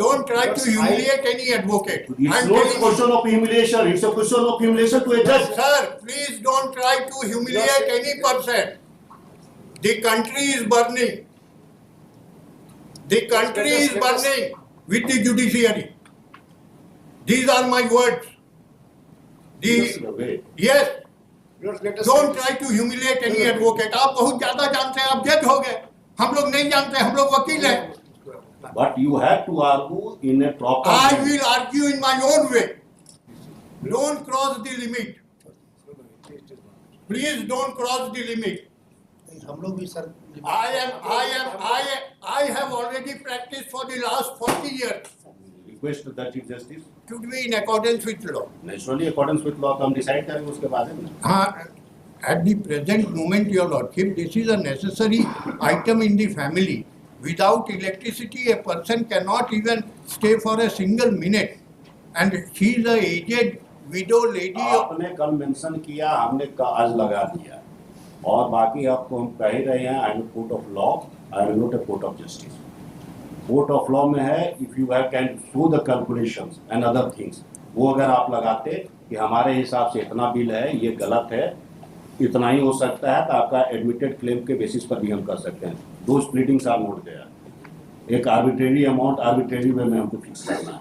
don't try to humiliate any advocate. It's not a question of humiliation. It's a question of humiliation to a judge. Sir, please don't try to humiliate any person. The country is burning. The country is burning with the judiciary. These are my words. That's the way. Yes. Don't try to humiliate any advocate. आप बहुत ज्यादा जानते हैं, आप जज हो गए. हम लोग नहीं जानते, हम लोग वकील हैं. But you have to argue in a proper I way. will argue in my own way. Don't cross the limit. Please don't cross the limit. हम लोग भी sir I have already practiced for the last 40 years Request the Chief Justice. to be in accordance with law. Naturally, accordance with law, तो हम decide करेंगे उसके बाद में. हाँ, at the present moment, Your Lordship, this is a necessary item in the family. Without electricity, a person cannot even stay for a single minute. And she is a aged widow lady. आपने कल mention किया, हमने आज लगा दिया. और बाकी आपको हम कह ही रहे हैं, I am court of law, I am not a court of justice. Court of law में है, if you have can show the calculations and other things, वो अगर आप लगाते कि हमारे हिसाब से इतना बिल है, ये गलत है, इतना ही हो सकता है, तो आपका एडमिटेड क्लेम के बेसिस पर भी हम कर सकते हैं. दो स्प्लिटिंग्स आर नोट देयर. एक आर्बिट्रेरी अमाउंट आर्बिट्रेरी वे में हमको फिक्स करना है.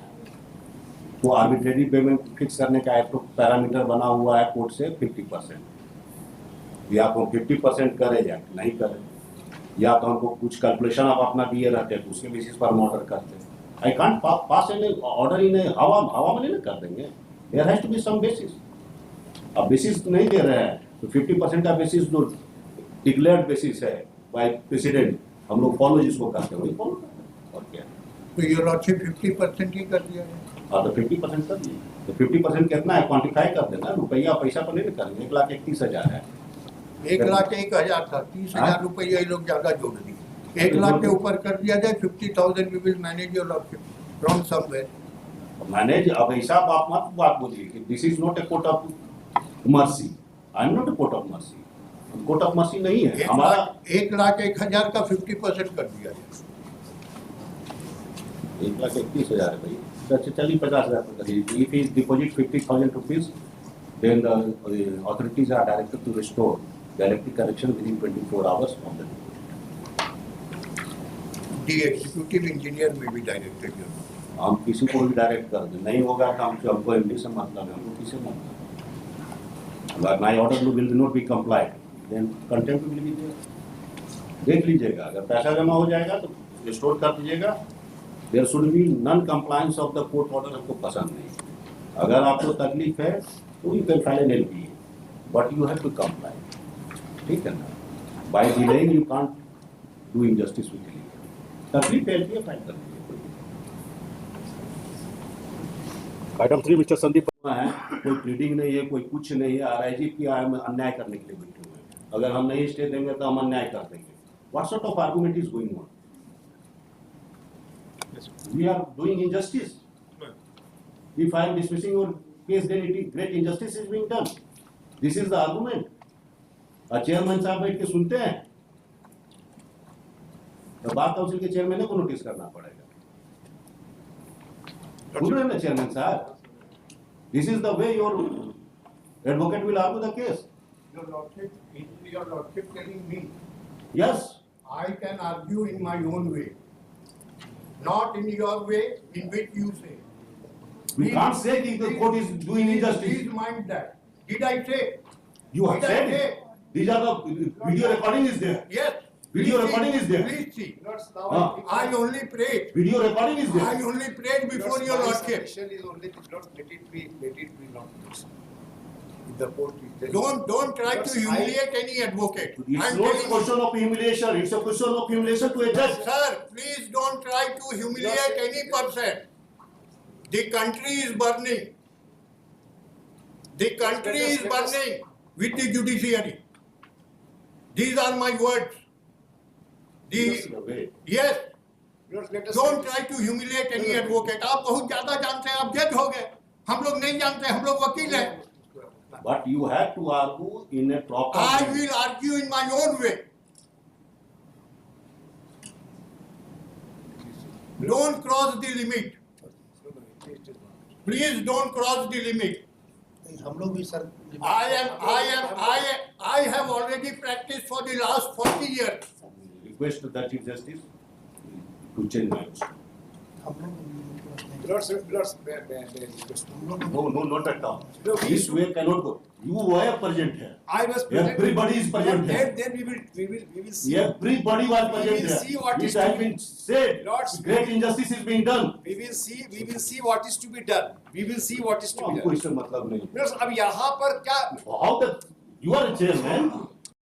तो आर्बिट्रेरी वे में फिक्स करने का एक तो पैरामीटर बना हुआ है कोर्ट से 50%. या तो 50% करें या नहीं करें, या तो हमको कुछ कैलकुलेशन आप अपना दिए रहते हैं तो उसके बेसिस पर हम ऑर्डर करते हैं. I can't pass an order in हवा में नहीं कर देंगे. There has to be some basis. अब बेसिस नहीं दे रहे हैं तो 50% का बेसिस जो डिक्लेयर्ड बेसिस है बाय प्रेसिडेंट, हम लोग फॉलो जिसको करते हैं वही फॉलो करते हैं. और क्या तो Your Lordship 50% ही कर दिया है. हाँ, तो 50% कर दिए. तो 50% कितना है क्वान्टिफाई कर देना. रुपया पैसा पर नहीं करेंगे. 1,31,000 है. 1,01,000 था, 30,000 रुपया ये लोग ज्यादा जोड़ दिए. 1 लाख के ऊपर कर दिया जाए. 50,000 we will manage, Your Lordship, from somewhere. Manage. अब ऐसा आप मत बात बोलिए कि this is not a court of mercy. I am not a court of mercy. Court of mercy नहीं है हमारा. 1,01,000 का 50% कर दिया जाए. 1,31,000 है भाई. अच्छा, चलिए 50,000 पर करिए. If is deposit 50,000 rupees, then the authorities are directed to restore the electric connection within 24 hours of the deposit. The executive engineer may be directed. Your Lordship. हम किसी को भी डायरेक्ट कर दें. नहीं होगा तो हमको एमडी से मतलब है, हमको किसी मतलब. अगर my order will not be complied, then contempt will be there. देख लीजिएगा, अगर पैसा जमा हो जाएगा तो रिस्टोर कर दीजिएगा. There should be non compliance of the court order. हमको पसंद नहीं. अगर आपको तकलीफ है तो you can file an LP, but you have to comply. ठीक है ना. By delaying you can't do injustice with legal. तकलीफ है एलपी फाइल कर दीजिए. आइटम 3 मिस्टर संदीप है, कोई प्लीडिंग नहीं है, कोई कुछ नहीं है. आरआईजी की हम अन्याय करने के लिए बैठे हुए हैं. अगर हम नहीं स्टे देंगे तो हम अन्याय कर देंगे. What sort of argument is going on? We are doing injustice. If I am dismissing your case, then it is great injustice is being done. This is the argument. Chairman साहब बैठ के सुनते हैं तो बार काउंसिल के chairman को notice करना पड़ेगा. सुन रहे हैं ना चेयरमैन साहब? This is the way your advocate will argue the case. Your Lordship telling me Yes. I can argue in my own way, not in your way in which you say. We can't say that the court is doing injustice. Please mind that. Did I say? You have Did I said say? it. These are the video recording is there. Yes. Video Please recording see. is there. Please see. हाँ. I only prayed. Video recording is I there. only prayed before Your Lordship. is only not let it be not. The court is there. Don't try to humiliate any advocate. It's I'm not a telling you. question of humiliation. It's a question of humiliation to a judge. Sir, please don't try to humiliate any person. The country is burning. The country is burning with the judiciary. These are my words. That's the way. Yes. Let us Don't try to humiliate any advocate. आप बहुत ज्यादा जानते हैं, आप जज हो गए. हम लोग नहीं जानते, हम लोग वकील हैं. But you have to argue in a proper I way. will argue in my own way. Don't cross the limit. No, it is not. Please don't cross the limit. हम लोग भी sir I have already practiced for the last 40 years. Request the Chief Justice to change my instruction. हम लोग May I request? No, not at all. No, This way cannot go. You were present here. I was present. Everybody is present here. Then we will see. Everybody was We present will here. see what It is has to be- been said. Lords, Great injustice is being done. We will see what is to be done. We will see what is to be हमको done. इससे मतलब नहीं. अब यहाँ पर क्या How the you are a chairman.